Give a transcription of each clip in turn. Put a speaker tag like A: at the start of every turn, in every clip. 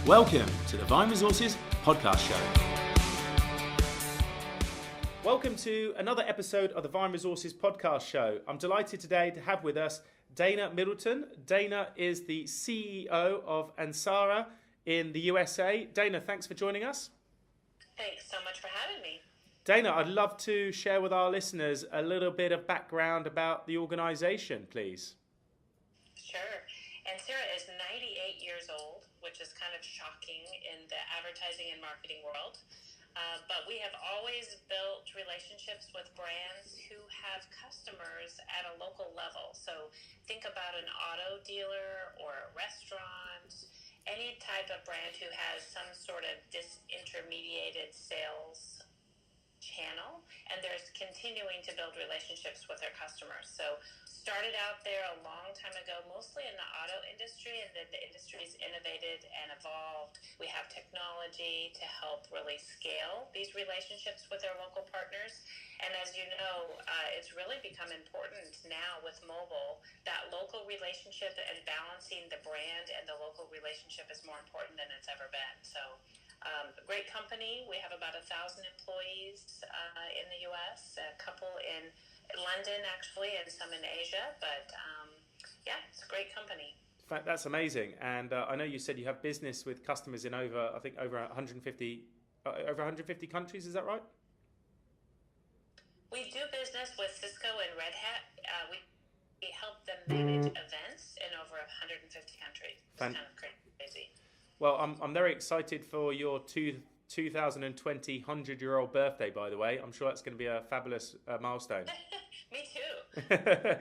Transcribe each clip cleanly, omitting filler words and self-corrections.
A: Welcome to the Vine Resources podcast show. Welcome to another episode of the Vine Resources podcast show. I'm delighted today to have with us Daina Middleton. Daina is the CEO of Ansira in the USA. Daina, thanks for joining us.
B: Thanks so much for having me.
A: Daina, I'd love to share with our listeners a little bit of background about the organization, please.
B: Sure. Ansira is 98 years old, which is kind of shocking in the advertising and marketing world. But we have always built relationships with brands who have customers at a local level. So think about an auto dealer or a restaurant, any type of brand who has some sort of disintermediated sales channel, and there's continuing to build relationships with their customers. So started out there a long time ago, mostly in the auto industry, and then the industry's innovated and evolved. We have technology to help really scale these relationships with our local partners. And as you know, it's really become important now with mobile. That local relationship and balancing the brand and the local relationship is more important than it's ever been. So a great company. We have about 1,000 employees in the U.S., a couple in London actually, and some in Asia. But yeah, it's a great company.
A: That's amazing. And I know you said you have business with customers in over 150 countries. Is that right?
B: We do business with Cisco and Red Hat. We help them manage events in over 150 countries. It's kind of crazy.
A: Well, I'm very excited for your 2020 100-year-old birthday, by the way. I'm sure that's going to be a fabulous milestone.
B: Me too. Yeah.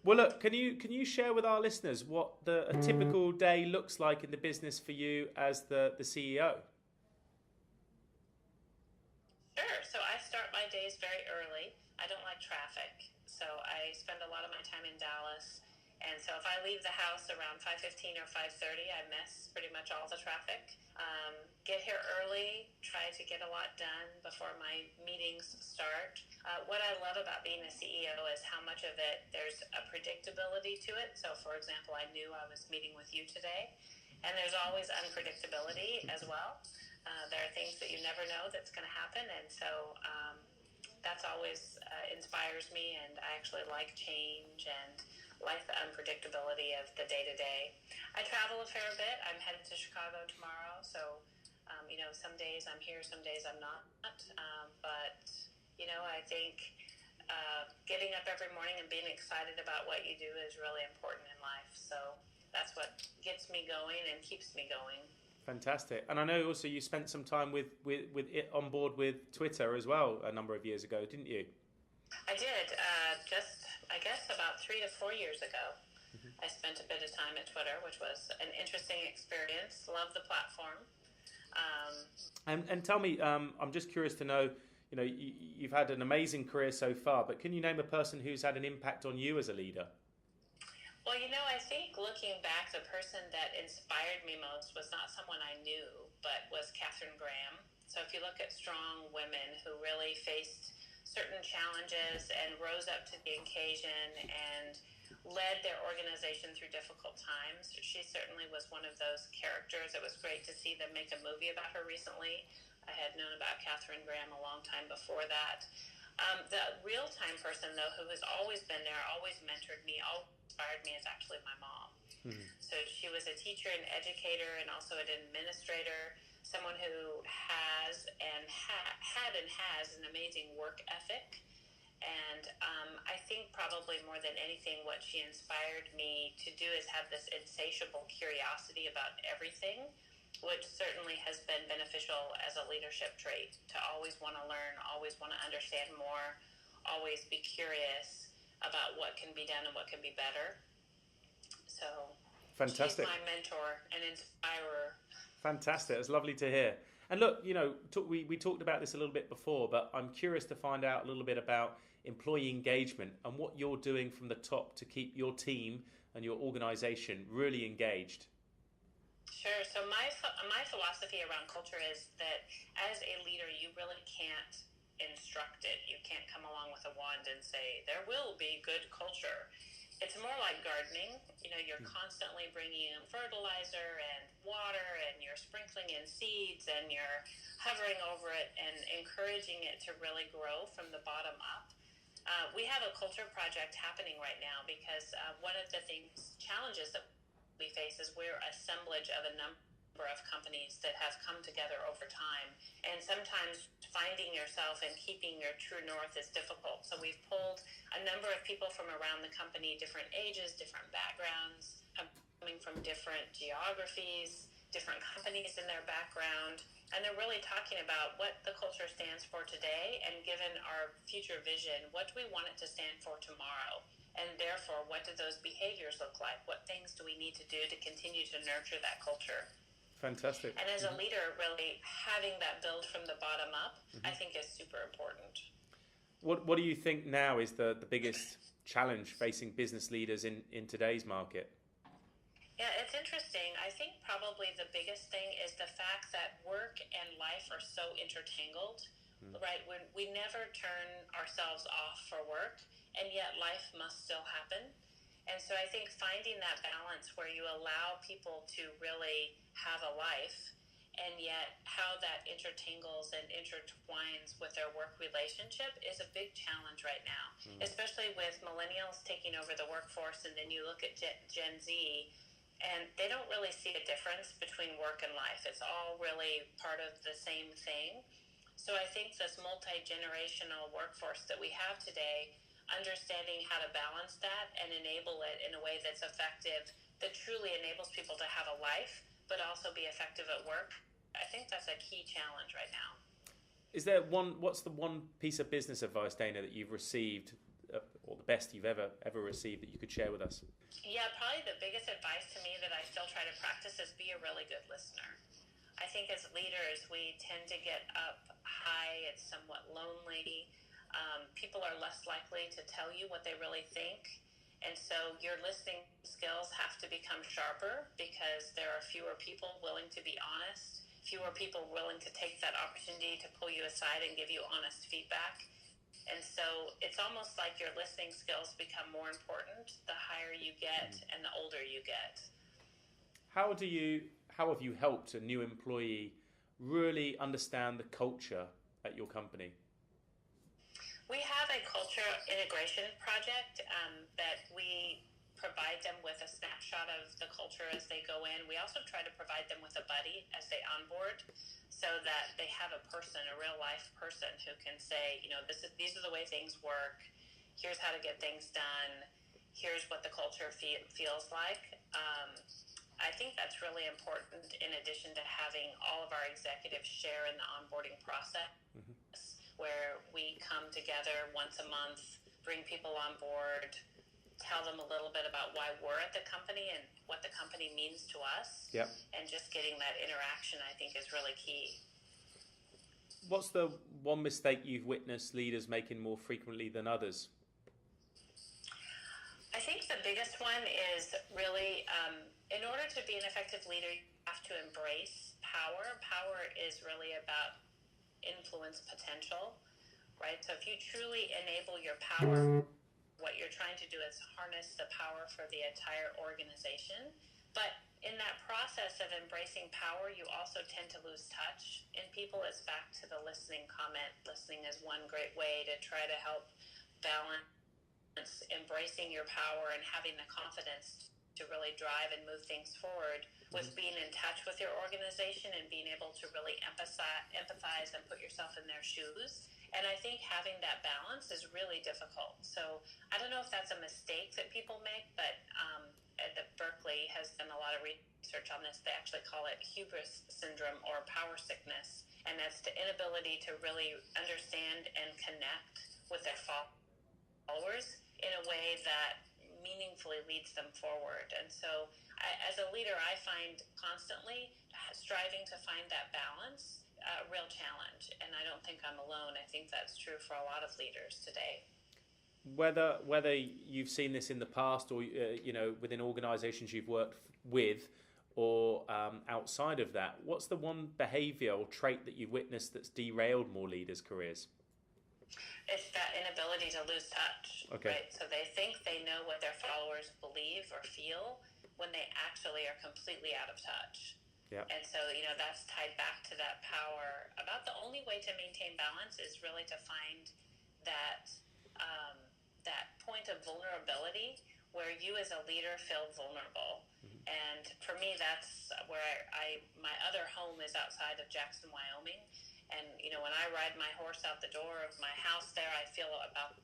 A: Well, look, can you share with our listeners what a typical day looks like in the business for you as the CEO?
B: Sure. So I start my days very early. I don't like traffic, so I spend a lot of my time in Dallas. And so if I leave the house around 5:15 or 5:30, I miss pretty much all the traffic. Get here early, try to get a lot done before my meetings start. What I love about being a CEO is how much of it, there's a predictability to it. So for example, I knew I was meeting with you today, and there's always unpredictability as well. There are things that you never know that's going to happen, and so that's always inspires me, and I actually like change and like the unpredictability of the day-to-day. I travel a fair bit. I'm headed to Chicago tomorrow, so some days I'm here, some days I'm not. But I think getting up every morning and being excited about what you do is really important in life. So that's what gets me going and keeps me going. Fantastic.
A: And I know also you spent some time with it on board with Twitter as well a number of years ago, didn't you?
B: I did. I guess about 3 to 4 years ago. Mm-hmm. I spent a bit of time at Twitter, which was an interesting experience. Love the platform.
A: And tell me, I'm just curious to know, you've had an amazing career so far, but can you name a person who's had an impact on you as a leader?
B: Well, I think looking back, the person that inspired me most was not someone I knew, but was Katharine Graham. So if you look at strong women who really faced certain challenges and rose up to the occasion and led their organization through difficult times, she certainly was one of those characters. It was great to see them make a movie about her recently. I had known about Katharine Graham a long time before that. The real-time person, though, who has always been there, always mentored me, always inspired me, is actually my mom. Mm-hmm. So she was a teacher and educator and also an administrator, someone who has and had and has an amazing work ethic. And I think probably more than anything, what she inspired me to do is have this insatiable curiosity about everything, which certainly has been beneficial as a leadership trait, to always want to learn, always want to understand more, always be curious about what can be done and what can be better. So
A: fantastic.
B: She's my mentor and inspirer.
A: Fantastic. It's lovely to hear. And look, we talked about this a little bit before, but I'm curious to find out a little bit about employee engagement and what you're doing from the top to keep your team and your organization really engaged.
B: Sure. So my philosophy around culture is that as a leader, you really can't instruct it. You can't come along with a wand and say, there will be good culture. It's more like gardening. You're constantly bringing in fertilizer and water, and you're sprinkling in seeds, and you're hovering over it and encouraging it to really grow from the bottom up. We have a culture project happening right now because one of the challenges that we face is we're assemblage of a number of companies that have come together over time, and sometimes finding yourself and keeping your true north is difficult. So we've pulled a number of people from around the company, different ages, different backgrounds, coming from different geographies, different companies in their background, and they're really talking about what the culture stands for today, and given our future vision, what do we want it to stand for tomorrow? And therefore, what do those behaviors look like? What things do we need to do to continue to nurture that culture?
A: Fantastic.
B: And as a leader, really having that build from the bottom up, I think is super important.
A: What do you think now is the biggest challenge facing business leaders in today's market?
B: Yeah, it's interesting. I think probably the biggest thing is the fact that work and life are so intertangled, right? We never turn ourselves off for work, and yet life must still happen. And so I think finding that balance where you allow people to really have a life, and yet how that intertangles and intertwines with their work relationship is a big challenge right now, especially with millennials taking over the workforce. And then you look at Gen Z, and they don't really see a difference between work and life. It's all really part of the same thing. So I think this multi-generational workforce that we have today, understanding how to balance that and enable it in a way that's effective, that truly enables people to have a life, but also be effective at work. I think that's a key challenge right now.
A: What's the one piece of business advice, Daina, that you've received, or the best you've ever received, that you could share with us?
B: Yeah, probably the biggest advice to me that I still try to practice is be a really good listener. I think as leaders, we tend to get up high. It's somewhat lonely. People are less likely to tell you what they really think. And so your listening skills have to become sharper because there are fewer people willing to be honest, fewer people willing to take that opportunity to pull you aside and give you honest feedback. And so it's almost like your listening skills become more important the higher you get and the older you get.
A: How have you helped a new employee really understand the culture at your company?
B: We have a culture integration project that we provide them with a snapshot of the culture as they go in. We also try to provide them with a buddy as they onboard, so that they have a person, a real life person who can say, these are the way things work. Here's how to get things done. Here's what the culture feels like. I think that's really important, in addition to having all of our executives share in the onboarding process, where we come together once a month, bring people on board, tell them a little bit about why we're at the company and what the company means to us.
A: Yep.
B: And just getting that interaction, I think, is really key.
A: What's the one mistake you've witnessed leaders making more frequently than others?
B: I think the biggest one is really, in order to be an effective leader, you have to embrace power. Power is really about influence potential, right? So if you truly enable your power, what you're trying to do is harness the power for the entire organization. But in that process of embracing power, you also tend to lose touch in people. It's back to the listening comment. Listening is one great way to try to help balance embracing your power and having the confidence to really drive and move things forward, with being in touch with your organization and being able to really empathize and put yourself in their shoes. And I think having that balance is really difficult. So I don't know if that's a mistake that people make, but Berkeley has done a lot of research on this. They actually call it hubris syndrome or power sickness. And that's the inability to really understand and connect with their followers in a way that meaningfully leads them forward. And so as a leader, I find constantly striving to find that balance a real challenge. And I don't think I'm alone. I think that's true for a lot of leaders today.
A: Whether you've seen this in the past or within organizations you've worked with, or outside of that, what's the one behavior or trait that you've witnessed that's derailed more leaders' careers?
B: It's that inability to lose touch,
A: Okay.
B: right? So they think they know what their followers believe or feel when they actually are completely out of touch.
A: Yeah.
B: And so, that's tied back to that power. About the only way to maintain balance is really to find that that point of vulnerability where you as a leader feel vulnerable. And for me, that's where my other home is outside of Jackson, Wyoming. And, when I ride my horse out the door of my house there, I feel about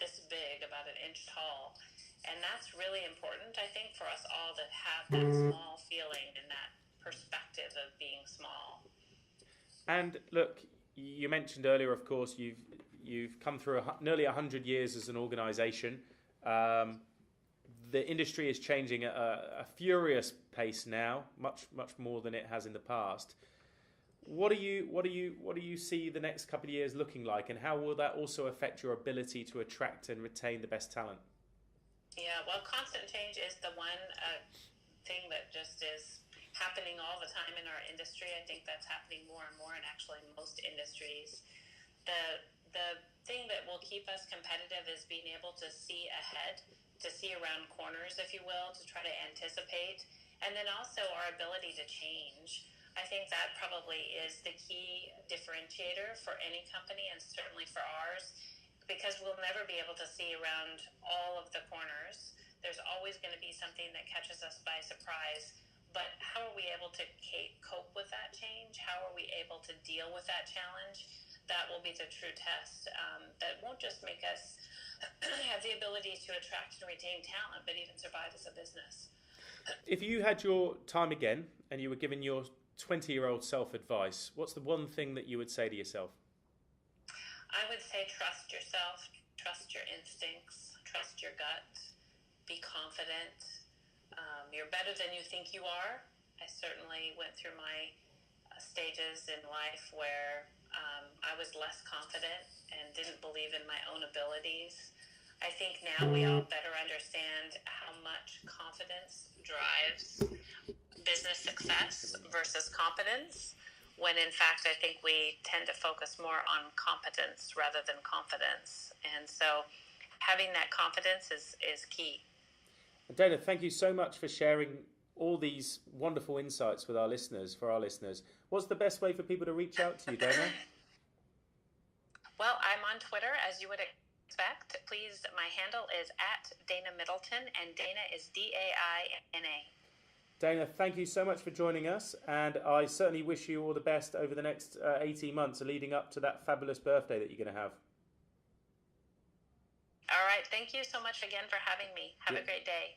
B: this big, about an inch tall. And that's really important, I think, for us all to have that small feeling and that perspective of being small.
A: And look, you mentioned earlier, of course, you've come through nearly 100 years as an organisation. The industry is changing at a furious pace now, much more than it has in the past. What do you see the next couple of years looking like, and how will that also affect your ability to attract and retain the best talent?
B: Yeah, well, constant change is the one thing that just is happening all the time in our industry. I think that's happening more and more in actually most industries. The thing that will keep us competitive is being able to see ahead, to see around corners, if you will, to try to anticipate, and then also our ability to change. I think that probably is the key differentiator for any company, and certainly for ours, because we'll never be able to see around all of the corners. There's always going to be something that catches us by surprise. But how are we able to cope with that change? How are we able to deal with that challenge? That will be the true test. That won't just make us have the ability to attract and retain talent, but even survive as a business.
A: If you had your time again and you were given your 20-year-old self advice, what's the one thing that you would say to yourself?
B: I would say trust yourself, trust your instincts, trust your gut, be confident. You're better than you think you are. I certainly went through my stages in life where I was less confident and didn't believe in my own abilities. I think now we all better understand how much confidence drives business success versus competence, when in fact I think we tend to focus more on competence rather than confidence. And so having that confidence is key.
A: Daina, thank you so much for sharing all these wonderful insights with our listeners. What's the best way for people to reach out to you, Daina?
B: Well, I'm on Twitter, as you would expect. Please, my handle is @DainaMiddleton, and Daina is Daina.
A: Daina, thank you so much for joining us, and I certainly wish you all the best over the next 18 months leading up to that fabulous birthday that you're going to have.
B: All right. Thank you so much again for having me. Have a great day.